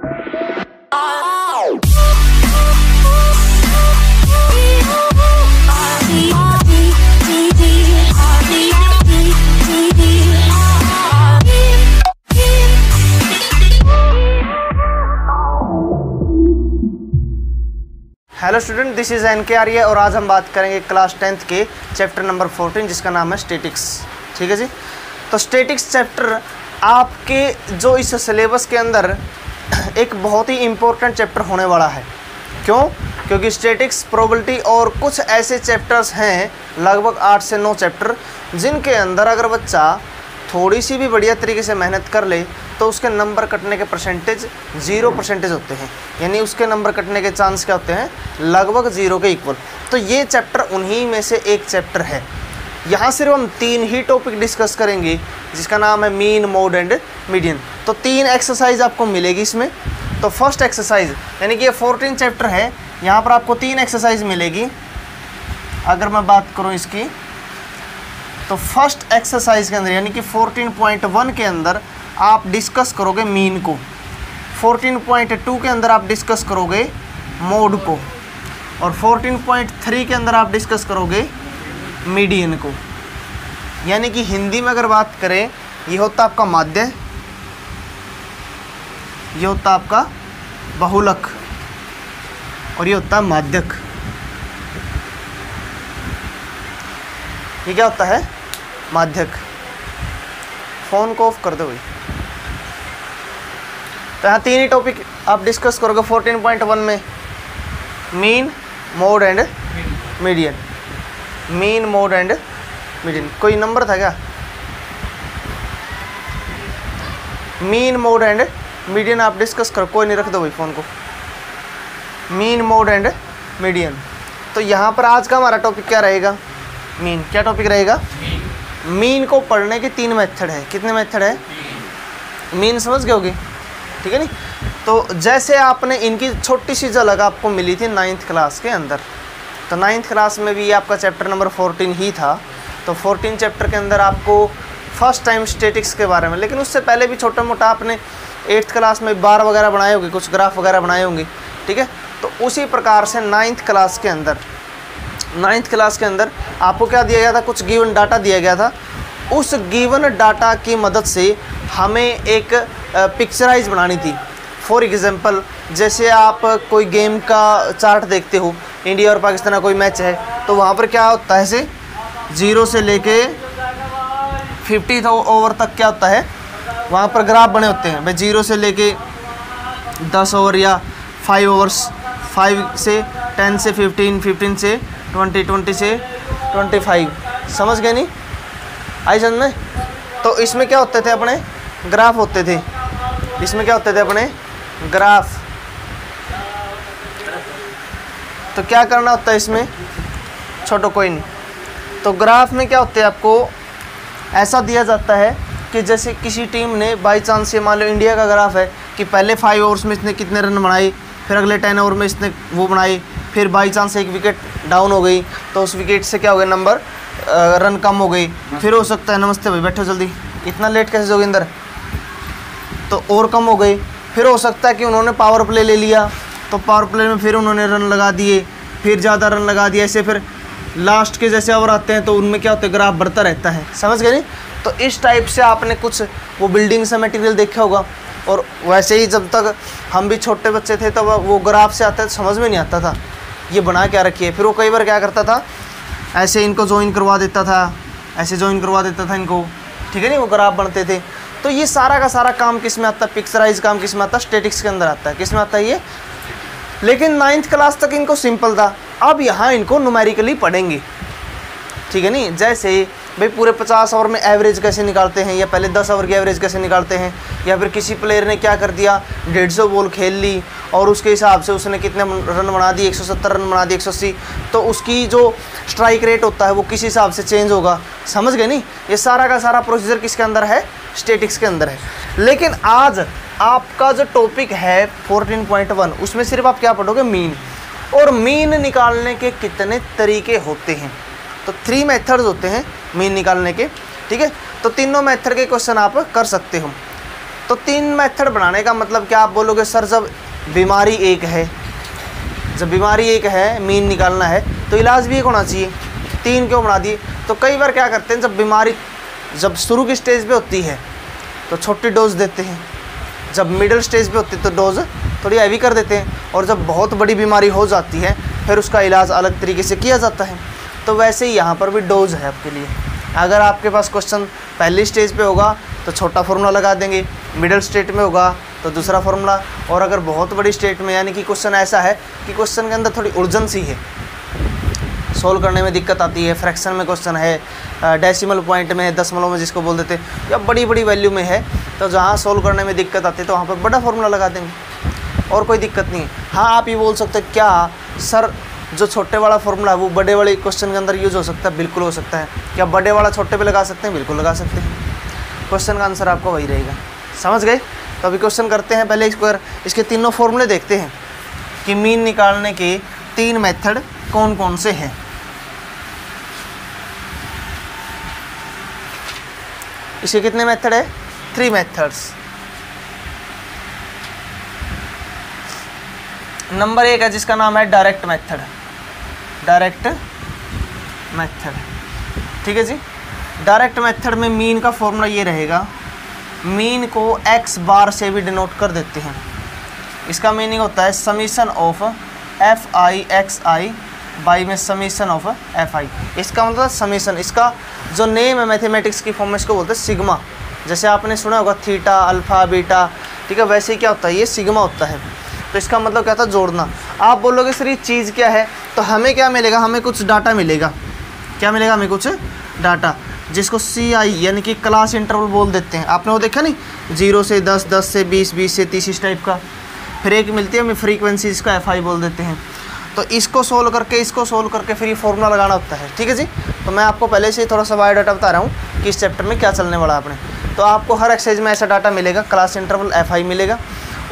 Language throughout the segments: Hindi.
Hello student, this is an के आर्य और आज हम बात करेंगे क्लास 10th के चैप्टर नंबर 14 जिसका नाम है स्टैटिक्स। ठीक है जी। तो स्टैटिक्स चैप्टर आपके जो इस सिलेबस के अंदर एक बहुत ही इम्पोर्टेंट चैप्टर होने वाला है। क्यों? क्योंकि स्टैटिक्स, प्रोबेबिलिटी और कुछ ऐसे चैप्टर्स हैं, लगभग 8 से 9 चैप्टर, जिनके अंदर अगर बच्चा थोड़ी सी भी बढ़िया तरीके से मेहनत कर ले तो उसके नंबर कटने के परसेंटेज 0% होते हैं। यानी उसके नंबर कटने के चांस क्या होते हैं? लगभग 0 के इक्वल। तो ये चैप्टर उन्हीं में से एक चैप्टर है। यहाँ सिर्फ हम 3 ही टॉपिक डिस्कस करेंगे जिसका नाम है मीन, मोड एंड मीडियन। तो 3 एक्सरसाइज आपको मिलेगी इसमें। तो फर्स्ट एक्सरसाइज, यानी कि ये 14 चैप्टर है, यहाँ पर आपको 3 एक्सरसाइज मिलेगी। अगर मैं बात करूँ इसकी, तो फर्स्ट एक्सरसाइज के अंदर यानी कि 14.1 के अंदर आप डिस्कस करोगे मीन को, 14.2 के अंदर आप डिस्कस करोगे मोड को, और 14.3 के अंदर आप डिस्कस करोगे मीडियन को। यानी कि हिंदी में अगर बात करें, ये होता आपका माध्य, ये होता आपका बहुलक, और ये होता है माध्यक। ये क्या होता है? माध्यक। फ़ोन को ऑफ कर दो भाई। तो यहाँ 3 ही टॉपिक आप डिस्कस करोगे 14.1 में, mean, mode and median. Mean, mode and median. कोई नंबर था क्या? मीन, मोड एंड मीडियन आप डिस्कस करो, कोई नहीं, रख दो भाई फ़ोन को। Mean, mode and median. तो यहाँ पर आज का हमारा टॉपिक क्या रहेगा? मीन। क्या टॉपिक रहेगा? मीन को पढ़ने के 3 मेथड है। कितने मेथड है? मीन समझ गए होगे, ठीक है नहीं? तो जैसे आपने इनकी छोटी सी झलक आपको मिली थी 9th क्लास के अंदर, तो 9th क्लास में भी आपका चैप्टर नंबर 14 ही था। तो 14 चैप्टर के अंदर आपको फर्स्ट टाइम स्टैटिक्स के बारे में, लेकिन उससे पहले भी छोटा मोटा आपने 8th क्लास में बार वगैरह बनाए होंगे, कुछ ग्राफ वगैरह बनाए होंगे, ठीक है? तो उसी प्रकार से 9th क्लास के अंदर आपको क्या दिया गया था? कुछ गिवन डाटा दिया गया था। उस गिवन डाटा की मदद से हमें एक पिक्चराइज बनानी थी। फॉर एग्जांपल, जैसे आप कोई गेम का चार्ट देखते हो, इंडिया और पाकिस्तान का कोई मैच है, तो वहाँ पर क्या होता है? से 0 से लेके 50 ओवर तक क्या होता है? वहाँ पर ग्राफ बने होते हैं भाई। 0 से लेके 10 ओवर या 5 ओवर्स, 5 से 10 से 15, 15 से 20, 20 से 25। समझ गए नहीं? आई समझ में? तो इसमें क्या होते थे? अपने ग्राफ होते थे। इसमें क्या होते थे? अपने ग्राफ। तो क्या करना होता है इसमें? छोटो कोई नहीं। तो ग्राफ में क्या होते हैं? आपको ऐसा दिया जाता है कि जैसे किसी टीम ने बाई चांस से, मान लो इंडिया का ग्राफ है कि पहले 5 ओवर्स में इसने कितने रन बनाए, फिर अगले 10 ओवर में इसने वो बनाए, फिर बाई चांस एक विकेट डाउन हो गई तो उस विकेट से क्या हो गया? नंबर रन कम हो गई। फिर हो सकता है, नमस्ते भाई, बैठो जल्दी, इतना लेट कैसे जोगिंदर, तो और कम हो गई। फिर हो सकता है कि उन्होंने पावर प्ले ले लिया, तो पावर प्ले में फिर उन्होंने रन लगा दिए, फिर ज़्यादा रन लगा दिए, ऐसे फिर लास्ट के जैसे ओवर आते हैं तो उनमें क्या होता है? ग्राफ बढ़ता रहता है। समझ गए नहीं? तो इस टाइप से आपने कुछ वो बिल्डिंग से मटेरियल देखा होगा। और वैसे ही जब तक हम भी छोटे बच्चे थे तब वो ग्राफ से आता है तो समझ में नहीं आता था ये बना क्या रखी है। फिर वो कई बार क्या करता था? ऐसे इनको ज्वाइन करवा देता था, ऐसे ज्वाइन करवा देता था इनको, ठीक है नहीं? वो ग्राफ बनते थे। तो ये सारा का सारा काम किस में आता है? पिक्चराइज काम किस में आता है? स्टैटिक्स के अंदर आता है। किस में आता है ये? लेकिन 9th क्लास तक इनको सिंपल था। अब यहाँ इनको न्यूमेरिकली पढ़ेंगे, ठीक है नहीं? जैसे भाई पूरे 50 ओवर में एवरेज कैसे निकालते हैं, या पहले 10 ओवर की एवरेज कैसे निकालते हैं, या फिर किसी प्लेयर ने क्या कर दिया, 150 बॉल खेल ली और उसके हिसाब से उसने कितने रन बना दिए, 170 रन बना दिए, 180, तो उसकी जो स्ट्राइक रेट होता है वो किस हिसाब से चेंज होगा। समझ गए नहीं? ये सारा का सारा प्रोसीजर किसके अंदर है? स्टैटिक्स के अंदर है। लेकिन आज आपका जो टॉपिक है 14.1, उसमें सिर्फ आप क्या पढ़ोगे? मीन। और मीन निकालने के कितने तरीके होते हैं? तो 3 मेथड्स होते हैं मीन निकालने के, ठीक है? तो तीनों मेथड के क्वेश्चन आप कर सकते हो। तो 3 मेथड बनाने का मतलब क्या? आप बोलोगे सर जब बीमारी एक है, मीन निकालना है तो इलाज भी एक होना चाहिए, 3 क्यों बना दिए? तो कई बार क्या करते हैं, जब बीमारी जब शुरू की स्टेज पे होती है तो छोटी डोज देते हैं, जब मिडिल स्टेज पे होती है तो डोज थोड़ी हैवी कर देते हैं, और जब बहुत बड़ी बीमारी हो जाती है फिर उसका इलाज अलग तरीके से किया जाता है। तो वैसे ही यहाँ पर भी डोज है आपके लिए। अगर आपके पास क्वेश्चन पहली स्टेज पे होगा तो छोटा फार्मूला लगा देंगे, मिडिल स्टेट में होगा तो दूसरा फार्मूला, और अगर बहुत बड़ी स्टेट में यानी कि क्वेश्चन ऐसा है कि क्वेश्चन के अंदर थोड़ी उलझन है, सोल्व करने में दिक्कत आती है, फ्रैक्शन में क्वेश्चन है, डेसिमल पॉइंट में है, दशमलव में जिसको बोल देते हैं, या बड़ी बड़ी वैल्यू में है, तो जहाँ सोल्व करने में दिक्कत आती है तो वहाँ पर बड़ा फार्मूला लगा देंगे और कोई दिक्कत नहीं है। हाँ, आप ये बोल सकते हैं क्या सर जो छोटे वाला फार्मूला है वो बड़े वाले क्वेश्चन के अंदर यूज हो सकता है? बिल्कुल हो सकता है। क्या बड़े वाला छोटे पे लगा सकते हैं? बिल्कुल लगा सकते हैं। क्वेश्चन का आंसर आपका वही रहेगा। समझ गए? तो अभी क्वेश्चन करते हैं। पहले इसके तीनों फॉर्मूले देखते हैं कि मीन निकालने के 3 मेथड कौन कौन से हैं। इसके कितने मेथड है? 3 मेथड्स। नंबर 1 है जिसका नाम है डायरेक्ट मेथड। ठीक है जी। डायरेक्ट मेथड में मीन का फॉर्मूला ये रहेगा, मीन को x बार से भी डिनोट कर देते हैं। इसका मीनिंग होता है summation of F I X I by में समीशन ऑफ एफ आई। इसका मतलब समीशन, इसका जो नेम है मैथमेटिक्स की फॉर्म में इसको बोलते हैं सिग्मा। जैसे आपने सुना होगा थीटा, अल्फा, बीटा, ठीक है, वैसे ही क्या होता है, ये सिग्मा होता है। तो इसका मतलब क्या था? जोड़ना। आप बोलोगे सर ये चीज़ क्या है, तो हमें क्या मिलेगा? हमें कुछ डाटा मिलेगा। क्या मिलेगा? हमें कुछ डाटा, जिसको CI यानी कि क्लास इंटरवल बोल देते हैं। आपने वो देखा नहीं, 0 से 10, 10 से 20, 20 से 30 इस टाइप का। फिर एक मिलती है हमें फ्रीक्वेंसी, इसको FI बोल देते हैं। तो इसको सोल्व करके फिर ये फॉर्मूला लगाना होता है। ठीक है जी। तो मैं आपको पहले से ही थोड़ा सा बायोडाटा बता रहा हूँ कि इस चैप्टर में क्या चलने वाला आपने। तो आपको हर एक्सरसाइज में ऐसा डाटा मिलेगा, क्लास इंटरवल FI मिलेगा।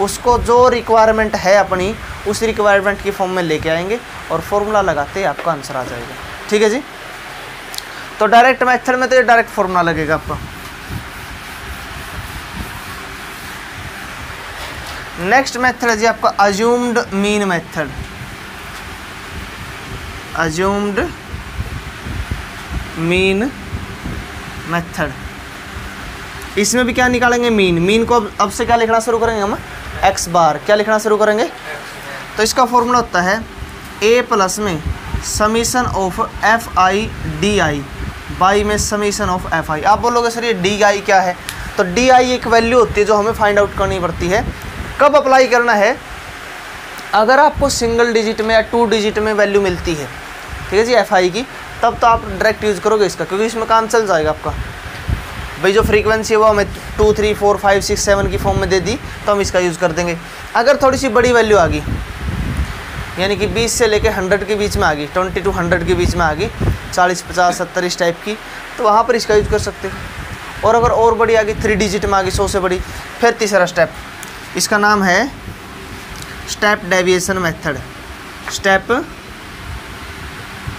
उसको जो रिक्वायरमेंट है अपनी, उस रिक्वायरमेंट की फॉर्म में लेके आएंगे और फॉर्मूला लगाते ही आपका आंसर आ जाएगा। ठीक है जी। तो डायरेक्ट मेथड में तो ये डायरेक्ट फॉर्मूला लगेगा आपका। नेक्स्ट मेथड है जी आपका assumed mean method. Assumed mean method, इसमें भी क्या निकालेंगे? मीन को अब से क्या लिखना शुरू करेंगे हम? x बार। क्या लिखना शुरू करेंगे? तो इसका फॉर्मूला होता है a प्लस में summation of F I D I by में समीशन ऑफ एफ आई। आप बोलोगे सर ये डी आई क्या है? तो डी आई एक वैल्यू होती है जो हमें फाइंड आउट करनी पड़ती है। कब अप्लाई करना है? अगर आपको सिंगल डिजिट में या 2 डिजिट में वैल्यू मिलती है, ठीक है जी, एफ आई की, तब तो आप डायरेक्ट यूज़ करोगे इसका, क्योंकि इसमें काम चल जाएगा आपका। भाई जो फ्रीक्वेंसी है वो हमें 2, 3, 4, 5, 6, 7 की फॉर्म में दे दी तो हम इसका यूज़ कर देंगे। अगर थोड़ी सी बड़ी वैल्यू आ गई, यानी कि 20 से लेके 100 के बीच में आ गई, 20 to 100 के बीच में आ गई, 40, 50, 70 इस टाइप की, तो वहाँ पर इसका यूज़ कर सकते हो। और अगर और बड़ी आ गई, 3 डिजिट में आ गई, 100 से बड़ी, फिर तीसरा स्टेप, इसका नाम है step deviation method. Step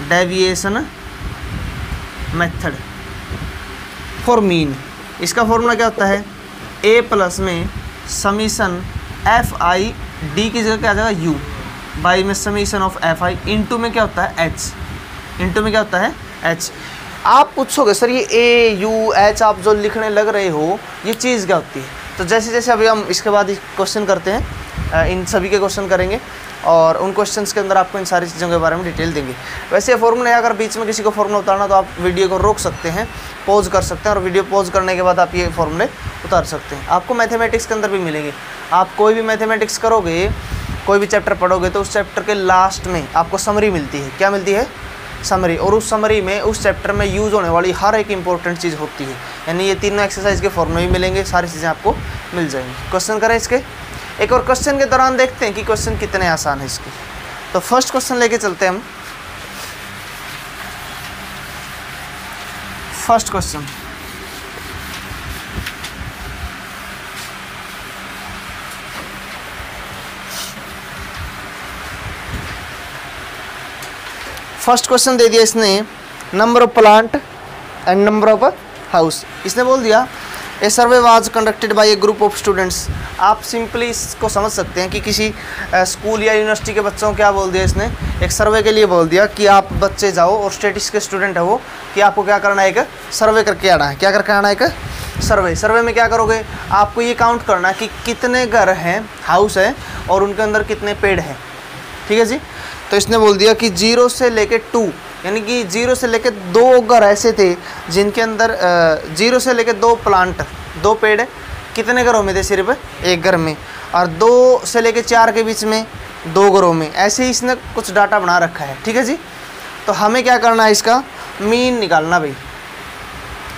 deviation method for mean. इसका फॉर्मूला क्या होता है? a प्लस में समीशन एफ आई डी की जगह क्या आ जाएगा? u बाई में summation of F I into में क्या होता है? h। इंटू में क्या होता है? h। आप पूछोगे सर ये a u h आप जो लिखने लग रहे हो ये चीज़ क्या होती है? तो जैसे जैसे अभी हम इसके बाद क्वेश्चन करते हैं, इन सभी के क्वेश्चन करेंगे और उन क्वेश्चंस के अंदर आपको इन सारी चीज़ों के बारे में डिटेल देंगे। वैसे फॉर्मूला है, अगर बीच में किसी को फॉर्मूला उतारना तो आप वीडियो को रोक सकते हैं, पॉज कर सकते हैं, और वीडियो पॉज करने के बाद आप ये फॉर्मूले उतार सकते हैं। आपको मैथमेटिक्स के अंदर भी मिलेंगे। आप कोई भी मैथमेटिक्स करोगे, कोई भी चैप्टर पढ़ोगे तो उस चैप्टर के लास्ट में आपको समरी मिलती है। क्या मिलती है? समरी। और उस समरी में उस चैप्टर में यूज़ होने वाली हर एक इंपॉर्टेंट चीज़ होती है। यानी ये तीनों एक्सरसाइज के फॉर्मूले भी मिलेंगे, सारी चीज़ें आपको मिल जाएंगी। क्वेश्चन करें इसके। एक और क्वेश्चन के दौरान देखते हैं कि क्वेश्चन कितने आसान है इसके। तो फर्स्ट क्वेश्चन लेके चलते हैं हम। फर्स्ट क्वेश्चन, फर्स्ट क्वेश्चन दे दिया इसने, number of plant and number of house. इसने बोल दिया a survey was conducted by a group of students. आप सिंपली इसको समझ सकते हैं कि किसी स्कूल या यूनिवर्सिटी के बच्चों को क्या बोल दिया इसने, एक सर्वे के लिए बोल दिया कि आप बच्चे जाओ और स्टैटिस्टिक्स के स्टूडेंट है वो, कि आपको क्या करना है, एक सर्वे करके आना है। क्या करके आना है? एक सर्वे। सर्वे में क्या करोगे, आपको ये काउंट करना है कि कितने घर हैं, हाउस है, और उनके अंदर कितने पेड़ हैं। ठीक है जी। तो इसने बोल दिया कि 0 से लेके 2, यानी कि 0 से लेके 2 घर ऐसे थे जिनके अंदर 0 से लेके 2 प्लांट, 2 पेड़ कितने घरों में थे? सिर्फ एक घर में। और 2 से लेके 4 के बीच में 2 घरों में। ऐसे ही इसने कुछ डाटा बना रखा है। ठीक है जी। तो हमें क्या करना है, इसका मीन निकालना भाई।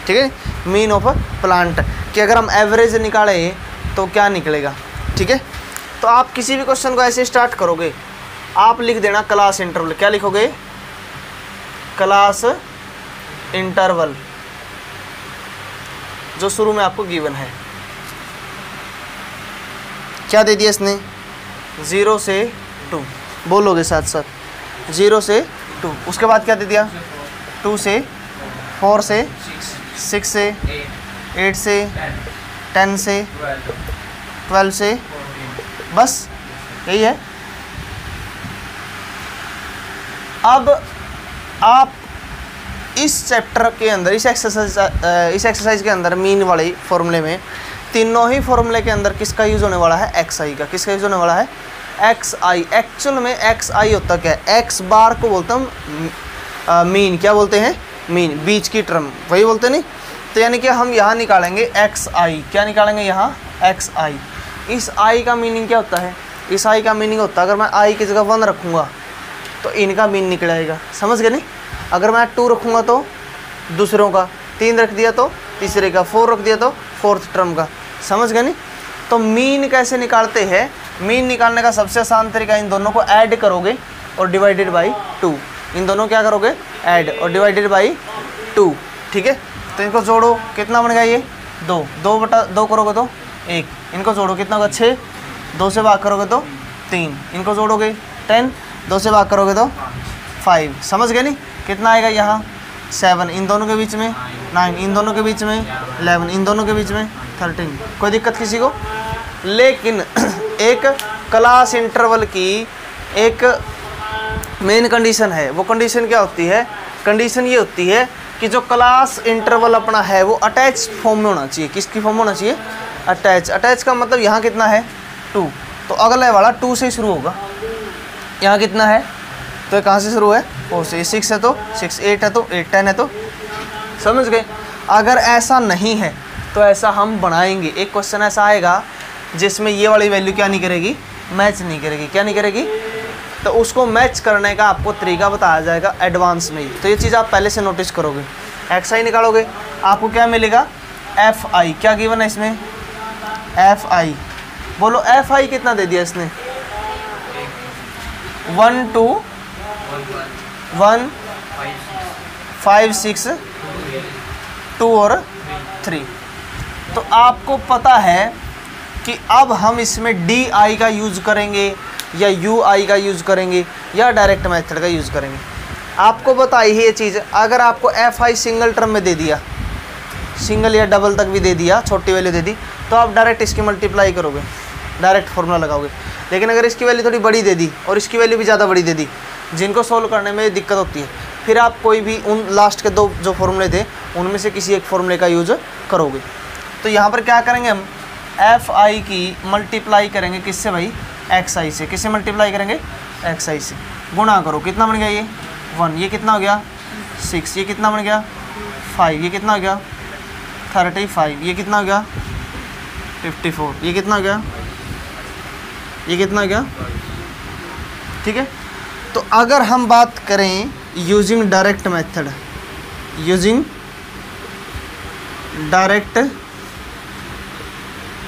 ठीक है, मीन ऑफ प्लांट कि अगर हम एवरेज निकालें तो क्या निकलेगा। ठीक है। तो आप किसी भी क्वेश्चन को ऐसे स्टार्ट करोगे, आप लिख देना क्लास इंटरवल। क्या लिखोगे? क्लास इंटरवल, जो शुरू में आपको गिवन है। क्या दे दिया इसने? 0 से 2, बोलोगे साथ साथ, 0 से 2। उसके बाद क्या दे दिया? 2 से 4 से 6 से 8 से 10 से 12 से, बस यही है। अब आप इस चैप्टर के अंदर, इस एक्सरसाइज के अंदर मीन वाले फॉर्मूले में, तीनों ही फॉर्मूले के अंदर किसका यूज़ होने वाला है? एक्स आई का। किसका यूज़ होने वाला है? एक्स आई। एक्चुअल में एक्स आई होता क्या है? एक्स बार को बोलता हम मीन। क्या बोलते हैं? मीन, बीच की टर्म, वही बोलते नहीं। तो यानी कि हम यहाँ निकालेंगे एक्स आई। क्या निकालेंगे यहाँ? एक्स आई। इस आई का मीनिंग क्या होता है? इस आई का मीनिंग होता है, अगर मैं आई की जगह 1 रखूँगा तो इनका मीन निकलेगा। समझ गए नहीं? अगर मैं 2 रखूँगा तो दूसरों का, 3 रख दिया तो तीसरे का, 4 रख दिया तो फोर्थ टर्म का। समझ गए नहीं? तो मीन कैसे निकालते हैं? मीन निकालने का सबसे आसान तरीका, इन दोनों को ऐड करोगे और डिवाइडेड बाई 2। इन दोनों क्या करोगे? ऐड और डिवाइडेड बाई 2। ठीक है। तो इनको जोड़ो, कितना बन गया ये? 2। 2/2 करोगे तो 1। इनको जोड़ो, कितना होगा? 6। 2 से भाग करोगे तो 3। इनको जोड़ोगे 10। 2 से भाग करोगे तो 5। समझ गए नहीं? कितना आएगा यहाँ? 7। इन दोनों के बीच में 9, इन दोनों के बीच में 11, इन दोनों के बीच में 13। कोई दिक्कत किसी को? लेकिन एक क्लास इंटरवल की एक मेन कंडीशन है। वो कंडीशन क्या होती है? कंडीशन ये होती है कि जो क्लास इंटरवल अपना है वो अटैच फॉर्म में होना चाहिए। किसकी फॉर्म में होना चाहिए? अटैच। अटैच का मतलब यहाँ कितना है? 2। तो अगला वाला 2 से शुरू होगा। यहाँ कितना है? तो कहाँ से शुरू है? 4 से। 6 है तो 6, 8 है तो 8, 10 है तो। समझ गए? अगर ऐसा नहीं है तो ऐसा हम बनाएंगे। एक क्वेश्चन ऐसा आएगा जिसमें ये वाली वैल्यू क्या नहीं करेगी? मैच नहीं करेगी। क्या नहीं करेगी? तो उसको मैच करने का आपको तरीका बताया जाएगा एडवांस में ही। तो ये चीज़ आप पहले से नोटिस करोगे। एक्स आई निकालोगे, आपको क्या मिलेगा? F I. क्या गिवन है इसमें? F I. बोलो एफ आई कितना दे दिया इसने? 1 2 1 5 6 2 और 3। तो आपको पता है कि अब हम इसमें डी आई का यूज़ करेंगे या यू आई का यूज़ करेंगे या डायरेक्ट मेथड का यूज़ करेंगे। आपको बताई है ये चीज़। अगर आपको एफ आई सिंगल टर्म में दे दिया, सिंगल या डबल तक भी दे दिया, छोटी वैल्यू दे दी, तो आप डायरेक्ट इसकी मल्टीप्लाई करोगे, डायरेक्ट फॉर्मूला लगाओगे। लेकिन अगर इसकी वैल्यू थोड़ी बड़ी दे दी और इसकी वैल्यू भी ज़्यादा बड़ी दे दी, जिनको सोल्व करने में दिक्कत होती है, फिर आप कोई भी उन लास्ट के 2 जो फॉर्मूले थे उनमें से किसी एक फॉर्मूले का यूज़ करोगे। तो यहाँ पर क्या करेंगे हम? एफ आई की मल्टीप्लाई करेंगे किससे भाई? एक्स आई से। किससे मल्टीप्लाई करेंगे? एक्स आई से। गुणा करो, कितना बन गया ये? 1। ये कितना हो गया? 6। ये कितना बन गया? 5। ये कितना हो गया? 35। ये कितना हो गया? 54। ये कितना हो गया? ये कितना हो गया? ठीक है। तो अगर हम बात करें using direct method, using direct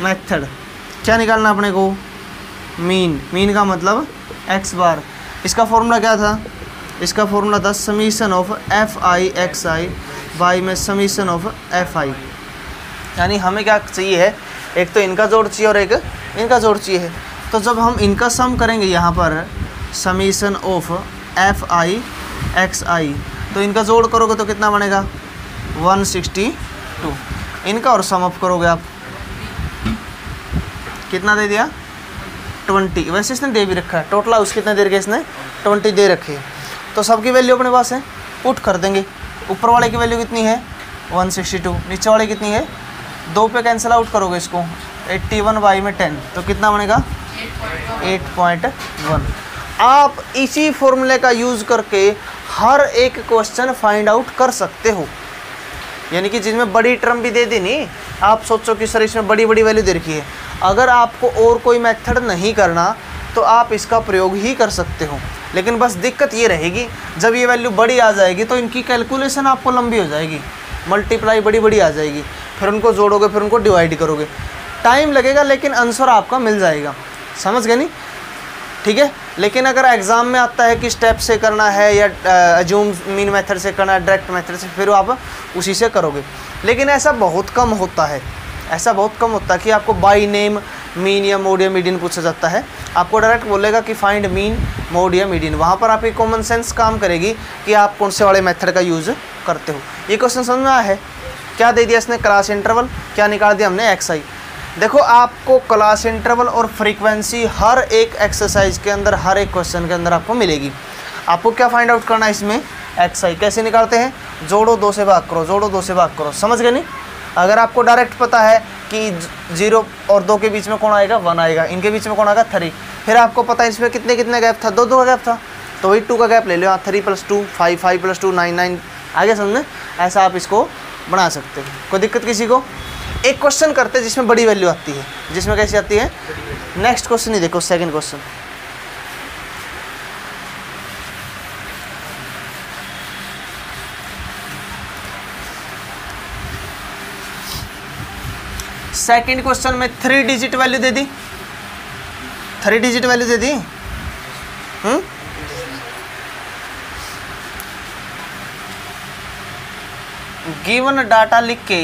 method क्या निकालना अपने को? मीन। मीन का मतलब एक्स बार। इसका फॉर्मूला क्या था? इसका फॉर्मूला था summation of F I X I by में समीशन ऑफ एफ आई। यानी हमें क्या चाहिए है? एक तो इनका जोड़ चाहिए और एक इनका जोड़ चाहिए है। तो जब हम इनका सम करेंगे यहाँ पर summation of F I X I, तो इनका जोड़ करोगे तो कितना बनेगा? 162। इनका और सम अप करोगे आप, कितना दे दिया 20। वैसे इसने दे भी रखा है, टोटल हाउस कितने दे रखे इसने 20 दे रखे है। तो सबकी वैल्यू अपने पास है, पुट कर देंगे। ऊपर वाले की वैल्यू कितनी है 162, नीचे वाले कितनी है 2 पे कैंसिल आउट करोगे इसको 81 बाई में 10 तो कितना बनेगा 8.1। आप इसी फॉर्मूले का यूज़ करके हर एक क्वेश्चन फाइंड आउट कर सकते हो, यानी कि जिसमें बड़ी टर्म भी दे दी नहीं, आप सोचो कि सर इसमें बड़ी बड़ी वैल्यू दे रखी है, अगर आपको और कोई मेथड नहीं करना तो आप इसका प्रयोग ही कर सकते हो। लेकिन बस दिक्कत ये रहेगी जब ये वैल्यू बड़ी आ जाएगी तो इनकी कैलकुलेशन आपको लंबी हो जाएगी, मल्टीप्लाई बड़ी बड़ी आ जाएगी, फिर उनको जोड़ोगे, फिर उनको डिवाइड करोगे, टाइम लगेगा लेकिन आंसर आपका मिल जाएगा। समझ गए नहीं? ठीक है। लेकिन अगर एग्ज़ाम में आता है कि स्टेप से करना है या अज्यूम मीन मेथड से करना है, डायरेक्ट मेथड से, फिर आप उसी से करोगे। लेकिन ऐसा बहुत कम होता है, ऐसा बहुत कम होता है कि आपको बाई नेम मीन या मोड या मीडियन पूछा जाता है। आपको डायरेक्ट बोलेगा कि फाइंड मीन मोड या मीडियन, वहाँ पर आपकी कॉमन सेंस काम करेगी कि आप कौन से वाले मेथड का यूज़ करते हो। ये क्वेश्चन समझ में आया है? क्या दे दिया इसने क्लास इंटरवल, क्या निकाल दिया हमने XI। देखो आपको क्लास इंटरवल और फ्रीक्वेंसी हर एक एक्सरसाइज के अंदर, हर एक क्वेश्चन के अंदर आपको मिलेगी। आपको क्या फाइंड आउट करना है इसमें XI। कैसे निकालते हैं, जोड़ो 2 से भाग करो, जोड़ो 2 से भाग करो। समझ गए नहीं? अगर आपको डायरेक्ट पता है कि 0 और 2 के बीच में कौन आएगा 1 आएगा, इनके बीच में कौन आएगा 3, फिर आपको पता है इसमें कितने कितने गैप था, 2 2 का गैप था, तो वही 2 का गैप ले लो। 3 + 2 5, 5 + 2 9, 9 आगे समझे। ऐसा आप इसको बना सकते हो, कोई दिक्कत किसी को। एक क्वेश्चन करते हैं जिसमें बड़ी वैल्यू आती है, जिसमें कैसी आती है। नेक्स्ट क्वेश्चन ही देखो, सेकंड क्वेश्चन। सेकंड क्वेश्चन में 3 डिजिट वैल्यू दे दी, 3 डिजिट वैल्यू दे दी। गिवन डाटा लिख के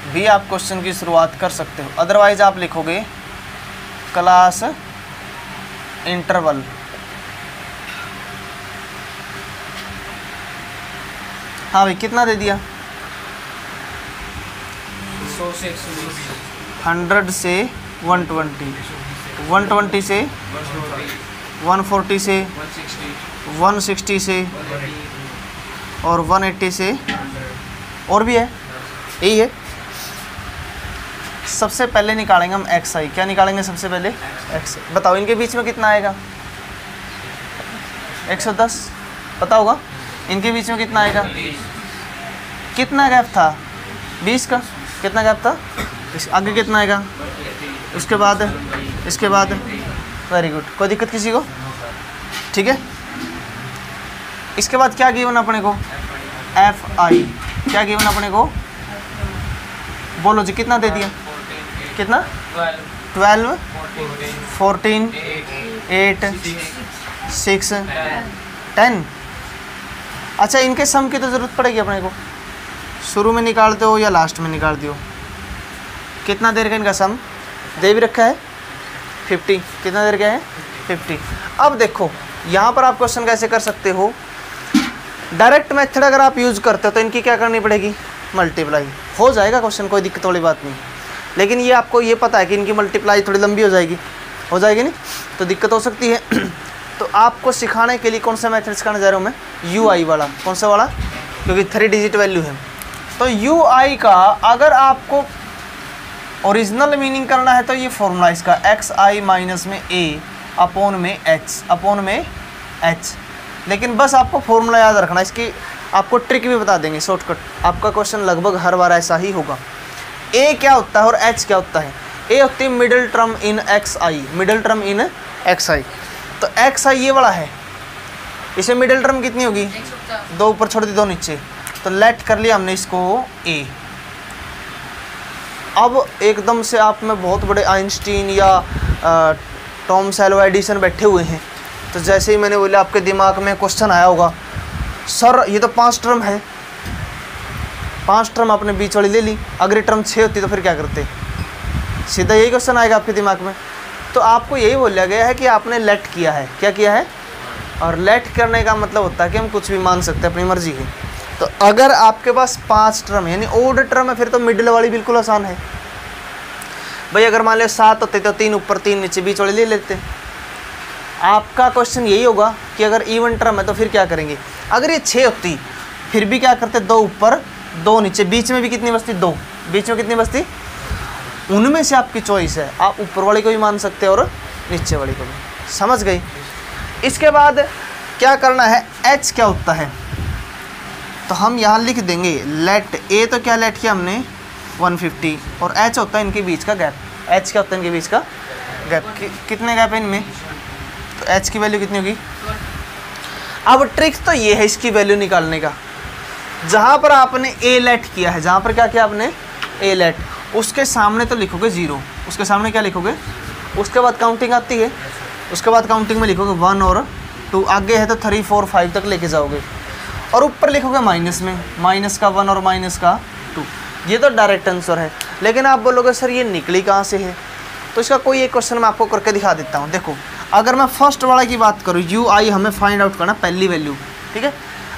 भी आप क्वेश्चन की शुरुआत कर सकते हो, अदरवाइज आप लिखोगे क्लास इंटरवल। हाँ भाई, कितना दे दिया 100 से 120, 120 से 140 से 160 से और 180 से, और भी है, यही है। सबसे पहले निकालेंगे हम XI। क्या निकालेंगे सबसे पहले XI। बताओ इनके बीच में कितना आएगा 110, पता होगा। इनके बीच में कितना आएगा, कितना गैप था 20 का, कितना गैप था, आगे कितना आएगा, इसके बाद वेरी गुड, कोई दिक्कत किसी को? ठीक है। इसके बाद क्या गिवन अपने को FI, क्या गिवन अपने को, बोलो जी कितना दे दिया, कितना 12 14 8 6 10। अच्छा, इनके सम की तो ज़रूरत पड़ेगी अपने को, शुरू में निकालते हो या लास्ट में निकालते हो। कितना देर का इनका सम दे भी रखा है 50, कितना देर का है 50। अब देखो यहाँ पर आप क्वेश्चन कैसे कर सकते हो, डायरेक्ट मेथड अगर आप यूज़ करते हो तो इनकी क्या करनी पड़ेगी, मल्टीप्लाई हो जाएगा क्वेश्चन, कोई दिक्कत वाली बात नहीं। लेकिन ये आपको ये पता है कि इनकी मल्टीप्लाई थोड़ी लंबी हो जाएगी नहीं, तो दिक्कत हो सकती है। तो आपको सिखाने के लिए कौन सा मेथड सिखाने जा रहा हूँ मैं, UI वाला। कौन सा वाला, क्योंकि 3 डिजिट वैल्यू है। तो UI का अगर आपको ओरिजिनल मीनिंग करना है तो ये फॉर्मूला इसका XI माइनस में A अपॉन में H। लेकिन बस आपको फॉर्मूला याद रखना, इसकी आपको ट्रिक भी बता देंगे शॉर्टकट। आपका क्वेश्चन लगभग हर बार ऐसा ही होगा। A क्या होता है और H क्या होता है। A होती है middle term in XI, middle term in XI। तो XI ये वाला है, इसे मिडिल टर्म कितनी होगी, 2 ऊपर छोड़ दी 2 नीचे, तो लेट कर लिया हमने इसको A। अब एकदम से आप में बहुत बड़े आइंस्टीन या टॉमस एल्वा एडिसन बैठे हुए हैं, तो जैसे ही मैंने बोला आपके दिमाग में क्वेश्चन आया होगा, सर ये तो 5 टर्म है, 5 टर्म आपने बीच वाली ले ली, अगली टर्म 6 होती तो फिर क्या करते, सीधा यही क्वेश्चन आएगा आपके दिमाग में। तो आपको यही बोला गया है कि आपने लेट किया है, क्या किया है, और लेट करने का मतलब होता है कि हम कुछ भी मान सकते हैं, अपनी मर्जी है। तो अगर आपके पास 5 टर्म यानी ओड टर्म है फिर तो मिडिल वाली बिल्कुल आसान है भाई। अगर मान लो 7 होते तो 3 ऊपर 3 नीचे बीच वाले ले लेते। आपका क्वेश्चन यही होगा कि अगर इवन टर्म है तो फिर क्या करेंगे। अगर ये 6 होती फिर भी क्या करते, 2 ऊपर 2 नीचे, बीच में भी कितनी बचती 2, बीच में कितनी बचती। उनमें से आपकी चॉइस है, आप ऊपर वाली को भी मान सकते हैं और नीचे वाली को भी। समझ गई। इसके बाद क्या करना है, h क्या होता है तो हम यहाँ लिख देंगे लेट a तो क्या लेट किया हमने 150 और h होता है इनके बीच का गैप। h क्या होता है इनके बीच का गैप, कितने गैप है इनमें, तो h की वैल्यू कितनी होगी। अब ट्रिक तो ये है इसकी वैल्यू निकालने का। जहाँ पर आपने a लेट किया है, जहाँ पर क्या किया आपने a लेट, उसके सामने तो लिखोगे 0, उसके सामने क्या लिखोगे, उसके बाद काउंटिंग आती है, उसके बाद काउंटिंग में लिखोगे 1 और 2, आगे है तो 3 4 5 तक लेके जाओगे और ऊपर लिखोगे माइनस में, माइनस का 1 और माइनस का 2। ये तो डायरेक्ट आंसर है। लेकिन आप बोलोगे सर ये निकली कहाँ से है, तो इसका कोई एक क्वेश्चन मैं आपको करके दिखा देता हूँ। देखो अगर मैं फर्स्ट वाला की बात करूँ, यू आई हमें फाइंड आउट करना पहली वैल्यू, ठीक है।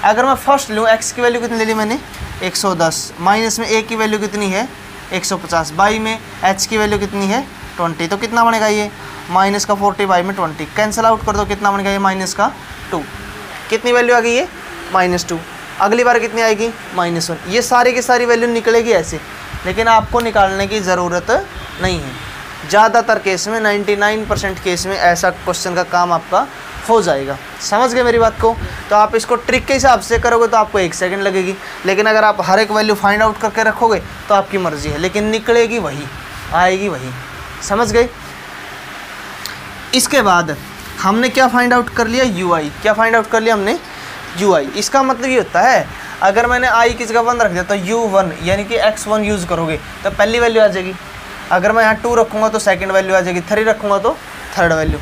अगर मैं फर्स्ट लूँ, एक्स की वैल्यू कितनी ले ली मैंने 110, माइनस में ए की वैल्यू कितनी है 150, बाई में एच की वैल्यू कितनी है 20, तो कितना बनेगा ये माइनस का 40 बाई में 20, कैंसिल आउट कर दो, कितना बनेगा ये माइनस का 2, कितनी वैल्यू आ गई ये -2, अगली बार कितनी आएगी -1। ये सारी की सारी वैल्यू निकलेगी ऐसे, लेकिन आपको निकालने की ज़रूरत नहीं है। ज़्यादातर केस में 99% केस में ऐसा क्वेश्चन का काम आपका हो जाएगा। समझ गए मेरी बात को। तो आप इसको ट्रिक के हिसाब से करोगे तो आपको 1 सेकंड लगेगी, लेकिन अगर आप हर एक वैल्यू फाइंड आउट करके रखोगे तो आपकी मर्जी है, लेकिन निकलेगी वही, आएगी वही। समझ गए। इसके बाद हमने क्या फाइंड आउट कर लिया, यू आई। क्या फाइंड आउट कर लिया हमने, यू आई। इसका मतलब ये होता है अगर मैंने आई की जगह 1 रख दिया तो u1 यानी कि x1 यूज़ करोगे तो पहली वैल्यू आ जाएगी। अगर मैं यहाँ 2 रखूँगा तो सेकंड वैल्यू आ जाएगी, 3 रखूँगा तो थर्ड वैल्यू।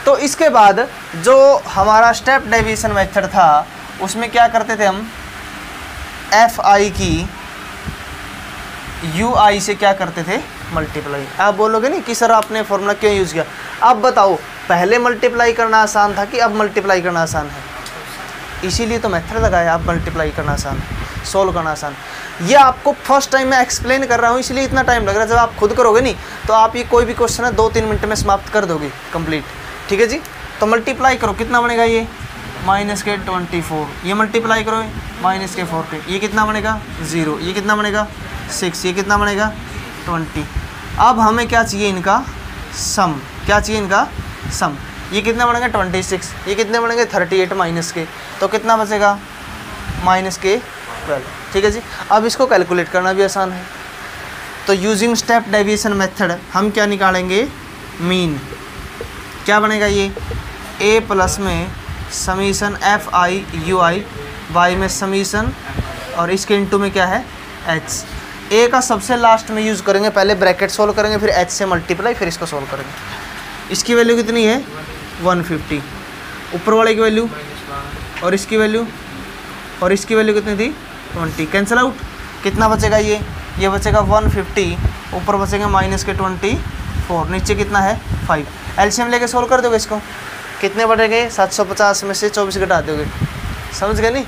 तो इसके बाद जो हमारा स्टेप डेविएशन मेथड था उसमें क्या करते थे हम, एफ आई की यू आई से क्या करते थे मल्टीप्लाई। आप बोलोगे नहीं कि सर आपने फॉर्मूला क्यों यूज़ किया। अब बताओ पहले मल्टीप्लाई करना आसान था कि अब मल्टीप्लाई करना आसान है, इसीलिए तो मेथड लगाया। आप मल्टीप्लाई करना आसान है, सोल्व करना आसान। ये आपको फर्स्ट टाइम मैं एक्सप्लेन कर रहा हूँ इसलिए इतना टाइम लग रहा है। जब आप खुद करोगे नहीं तो आप ये कोई भी क्वेश्चन है 2-3 मिनट में समाप्त कर दोगे कंप्लीट, ठीक है जी। तो मल्टीप्लाई करो, कितना बनेगा ये -24, ये मल्टीप्लाई करो -40, ये कितना बनेगा 0, ये कितना बनेगा 6, ये कितना बनेगा 20। अब हमें क्या चाहिए इनका सम, क्या चाहिए इनका सम। ये कितना बनेगा 26, ये कितने बनेंगे 38 माइनस के, तो कितना बचेगा -12, ठीक है जी। अब इसको कैलकुलेट करना भी आसान है। तो यूजिंग स्टेप डेविएशन मेथड हम क्या निकालेंगे, मीन। क्या बनेगा ये a प्लस में summation F I U I, Y में समीशन और इसके इंटू में क्या है h। a का सबसे लास्ट में यूज़ करेंगे, पहले ब्रैकेट सोल्व करेंगे फिर h से मल्टीप्लाई फिर इसको सोल्व करेंगे। इसकी वैल्यू कितनी है 150, ऊपर वाले की वैल्यू और इसकी वैल्यू और इसकी वैल्यू कितनी थी 20, कैंसिल आउट, कितना बचेगा ये बचेगा 150, ऊपर बचेंगे -24, नीचे कितना है 5। एलसीएम लेके सोल्व कर दोगे इसको, कितने बढ़ेंगे 750 में से 24 घटा दोगे। समझ गए नहीं,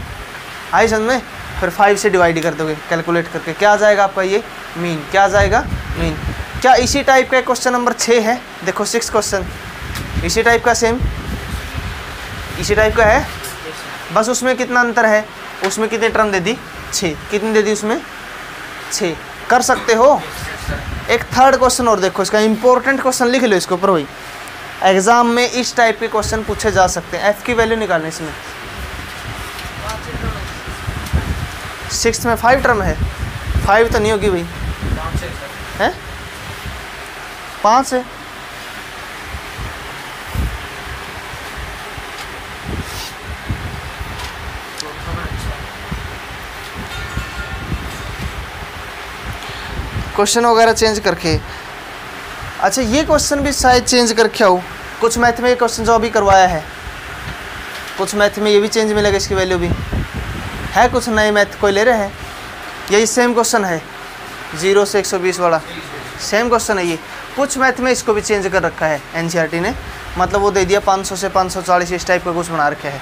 आई समझ में। फिर 5 से डिवाइड कर दोगे कैलकुलेट करके, क्या आ जाएगा आपका ये मीन, क्या आ जाएगा मीन। क्या इसी टाइप का क्वेश्चन नंबर 6 है, देखो 6 क्वेश्चन इसी टाइप का, सेम इसी टाइप का है, बस उसमें कितना अंतर है, उसमें कितनी टर्म दे दी 6, कितनी दे दी उसमें 6। कर सकते हो। एक थर्ड क्वेश्चन और देखो, इसका इंपॉर्टेंट क्वेश्चन लिख लो इसके ऊपर भाई, एग्जाम में इस टाइप के क्वेश्चन पूछे जा सकते हैं। एफ की वैल्यू निकालने इसमें 6 में 5 टर्म है, 5 तो नहीं होगी भाई, है 5 है। क्वेश्चन वगैरह चेंज करके, अच्छा ये क्वेश्चन भी शायद चेंज करके आओ। कुछ मैथ में ये क्वेश्चन जो अभी करवाया है, कुछ मैथ में ये भी चेंज मिलेगा, इसकी वैल्यू भी है। कुछ नए मैथ कोई ले रहे हैं, यही सेम क्वेश्चन है 0 से 120 वाला सेम क्वेश्चन है ये। कुछ मैथ में इसको भी चेंज कर रखा है एनसीईआरटी ने, मतलब वो दे दिया 500 से 540 इस टाइप का कुछ बना रखा है।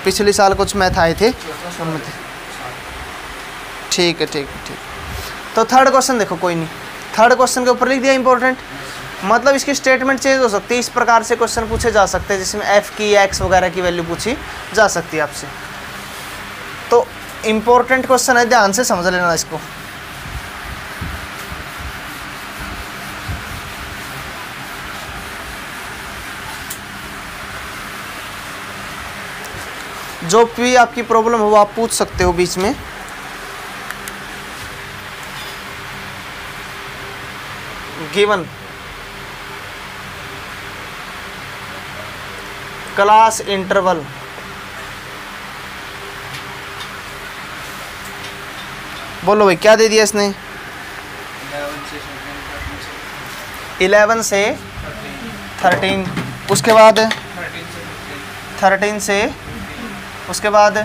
पिछले साल कुछ मैथ आए थे उनमें थे। ठीक है ठीक है ठीक। तो थर्ड क्वेश्चन देखो, कोई नहीं, थर्ड क्वेश्चन के ऊपर लिख दिया इंपॉर्टेंट, मतलब इसकी स्टेटमेंट चेंज हो सकती है। इस प्रकार से क्वेश्चन पूछे जा सकते हैं जिसमें एफ की एक्स वगैरह की वैल्यू पूछी जा सकती है आपसे। तो इंपॉर्टेंट क्वेश्चन है, ध्यान से समझ लेना इसको। जो भी आपकी प्रॉब्लम हो आप पूछ सकते हो बीच में। गिवन क्लास इंटरवल बोलो भाई क्या दे दिया इसने? 11 से 13, उसके बाद 13 से, उसके बाद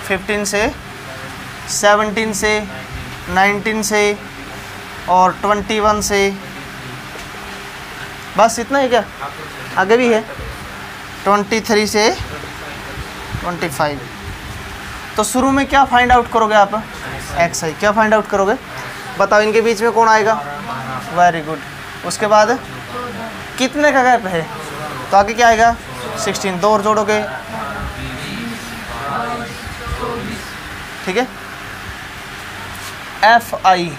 15 से, 17 से, 19 से और 21 से। बस इतना ही क्या? आगे भी है 23 से 25। तो शुरू में क्या फाइंड आउट करोगे आप? एक्स आई। क्या फाइंड आउट करोगे बताओ? इनके बीच में कौन आएगा? Very good. उसके बाद कितने का गैप है? तो आगे क्या आएगा? 16। 2 और जोड़ोगे, ठीक है। एफ आई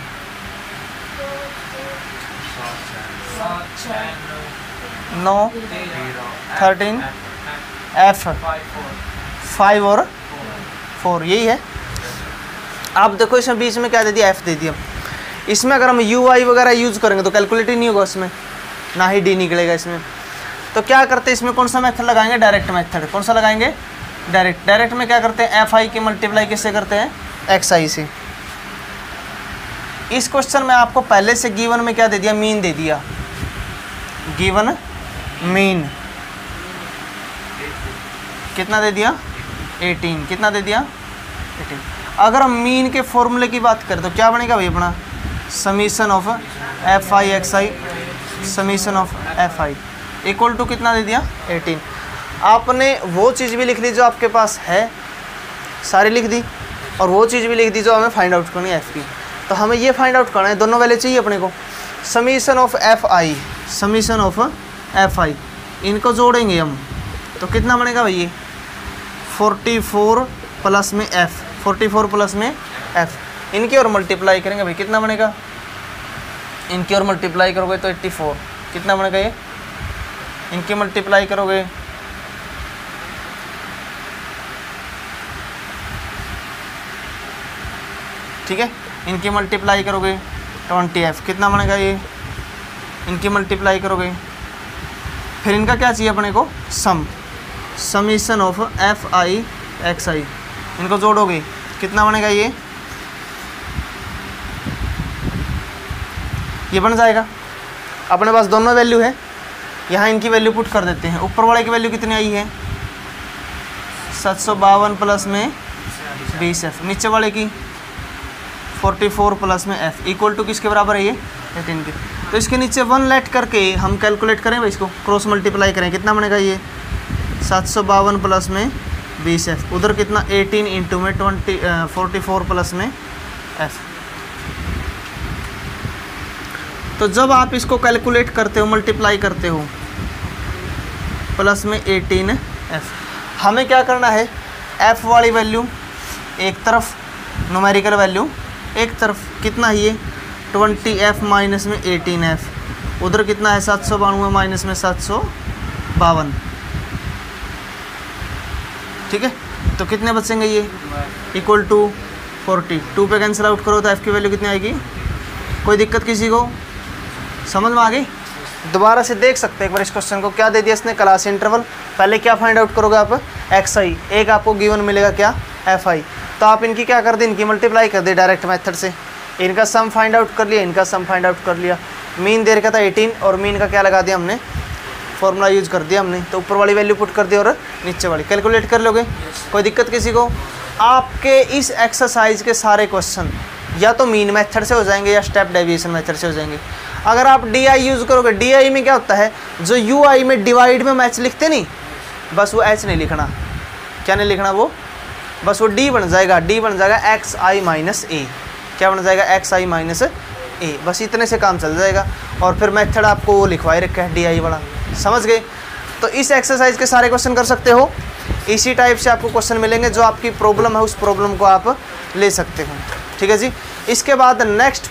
9, 13, एफ 5 और 4, यही है। आप देखो इसमें बीच में क्या दे दिया? एफ दे दिया। इसमें अगर हम यू आई वगैरह यूज़ करेंगे तो कैलकुलेट ही नहीं होगा उसमें, ना ही डी निकलेगा इसमें। तो क्या करते हैं इसमें? कौन सा मेथड लगाएंगे? Direct method. कौन सा लगाएंगे? डायरेक्ट। डायरेक्ट में क्या करते हैं? एफ आई की मल्टीप्लाई किससे करते हैं? एक्स आई से। इस क्वेश्चन में आपको पहले से गिवन में क्या दे दिया? मीन दे दिया। गिवन मीन कितना दे दिया? 18। कितना दे दिया? 18। अगर हम मीन के फॉर्मूले की बात करें तो क्या बनेगा भाई अपना? Summation of F I X I, summation of F I equal to कितना दे दिया? 18। आपने वो चीज़ भी लिख दी जो आपके पास है, सारी लिख दी, और वो चीज़ भी लिख दी जो हमें फाइंड आउट करनी है एफ की। तो हमें ये फाइंड आउट करना है, दोनों वैल्यू चाहिए अपने को। Summation of F I, summation of F आई, इनको जोड़ेंगे हम तो कितना बनेगा भाई? ये 44 प्लस में एफ, 44 प्लस में एफ, इनकी और मल्टीप्लाई करेंगे भाई, कितना बनेगा? इनकी और मल्टीप्लाई करोगे तो 84। कितना बनेगा ये? इनकी मल्टीप्लाई करोगे ठीक है, इनकी मल्टीप्लाई करोगे 20f। कितना बनेगा ये? इनकी मल्टीप्लाई करोगे, फिर इनका क्या चाहिए अपने को? Sum, summation of F I X I, इनको जोड़ोगे कितना बनेगा? ये बन जाएगा। अपने पास दोनों वैल्यू है, यहाँ इनकी वैल्यू पुट कर देते हैं। ऊपर वाले की वैल्यू कितनी आई है? 752 प्लस में 20f, नीचे वाले की 44 प्लस में f इक्वल टू किसके बराबर है? ये 18 के। तो इसके नीचे 1 लेट करके हम कैलकुलेट करें भाई, इसको क्रॉस मल्टीप्लाई करें, कितना बनेगा? ये 752 प्लस में 20f, उधर कितना? 18 इंटू में 44 प्लस में f। तो जब आप इसको कैलकुलेट करते हो, मल्टीप्लाई करते हो प्लस में 18f, हमें क्या करना है? f वाली वैल्यू एक तरफ, न्यूमेरिकल वैल्यू एक तरफ, कितना है ये? 20f माइनस में 18f, उधर कितना है? 792 माइनस में 752, ठीक है। तो कितने बचेंगे ये? Equal to 40। 2 पे कैंसिल आउट करो तो f की वैल्यू कितनी आएगी? कोई दिक्कत किसी को? समझ में आ गई? दोबारा से देख सकते हैं एक बार इस क्वेश्चन को। क्या दे दिया इसने? Class interval. पहले क्या फाइंड आउट करोगे आप? एक्स आई। एक आपको गिवन मिलेगा क्या? F I. तो आप इनकी क्या कर दी? इनकी मल्टीप्लाई कर दी डायरेक्ट मेथड से। इनका सम फाइंड आउट कर लिया, इनका सम फाइंड आउट कर लिया। मीन दे रखा था 18 और मीन का क्या लगा दिया हमने? फॉर्मूला यूज कर दिया हमने। तो ऊपर वाली वैल्यू पुट कर दी और नीचे वाली कैलकुलेट कर लोगे। कोई दिक्कत किसी को? आपके इस एक्सरसाइज के सारे क्वेश्चन या तो मीन मेथड से हो जाएंगे या स्टेप डेविएशन मेथड से हो जाएंगे। अगर आप डी आई यूज़ करोगे, डी आई में क्या होता है? जो यू आई में डिवाइड में मैच लिखते नहीं, बस वो एच नहीं लिखना, क्या नहीं लिखना वो, बस वो डी बन जाएगा, डी बन जाएगा एक्स आई माइनस ए। क्या बन जाएगा, एक्स आई माइनस ए। बस इतने से काम चल जाएगा। और फिर मेथड आपको वो लिखवाई रखा है डी आई वाला, समझ गए। तो इस एक्सरसाइज के सारे क्वेश्चन कर सकते हो। इसी टाइप से आपको क्वेश्चन मिलेंगे, जो आपकी प्रॉब्लम है उस प्रॉब्लम को आप ले सकते हो, ठीक है जी। इसके बाद नेक्स्ट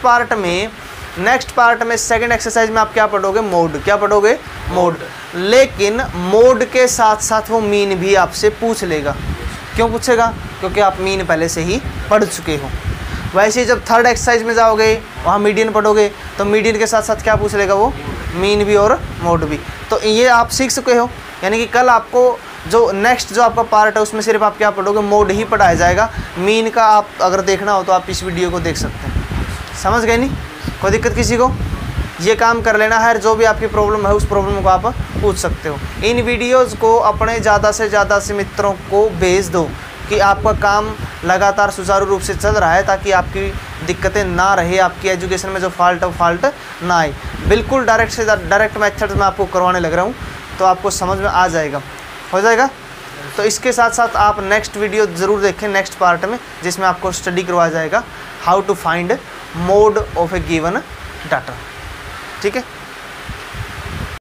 पार्ट में सेकंड एक्सरसाइज में आप क्या पढ़ोगे, मोड। क्या पढ़ोगे, मोड। लेकिन मोड के साथ साथ वो मीन भी आपसे पूछ लेगा। क्यों पूछेगा, क्योंकि आप मीन पहले से ही पढ़ चुके हो। वैसे ही जब थर्ड एक्सरसाइज में जाओगे वहाँ मीडियन पढ़ोगे, तो मीडियन के साथ साथ क्या पूछ लेगा वो, मीन भी और मोड भी। तो ये आप सीख चुके हो, यानी कि कल आपको जो नेक्स्ट जो आपका पार्ट है उसमें सिर्फ आप क्या पढ़ोगे, मोड ही पढ़ाया जाएगा। मीन का आप अगर देखना हो तो आप इस वीडियो को देख सकते हैं। समझ गए नहीं, कोई दिक्कत किसी को। ये काम कर लेना है, जो भी आपकी प्रॉब्लम है उस प्रॉब्लम को आप पूछ सकते हो। इन वीडियोज़ को अपने ज़्यादा से ज़्यादा से मित्रों को भेज दो कि आपका काम लगातार सुचारू रूप से चल रहा है, ताकि आपकी दिक्कतें ना रहे, आपकी एजुकेशन में जो फॉल्ट है फॉल्ट ना आए। बिल्कुल डायरेक्ट से डायरेक्ट मेथड में आपको करवाने लग रहा हूँ, तो आपको समझ में आ जाएगा, हो जाएगा। तो इसके साथ साथ आप नेक्स्ट वीडियो ज़रूर देखें, नेक्स्ट पार्ट में, जिसमें आपको स्टडी करवाया जाएगा how to find mode of a given data, ठीक है।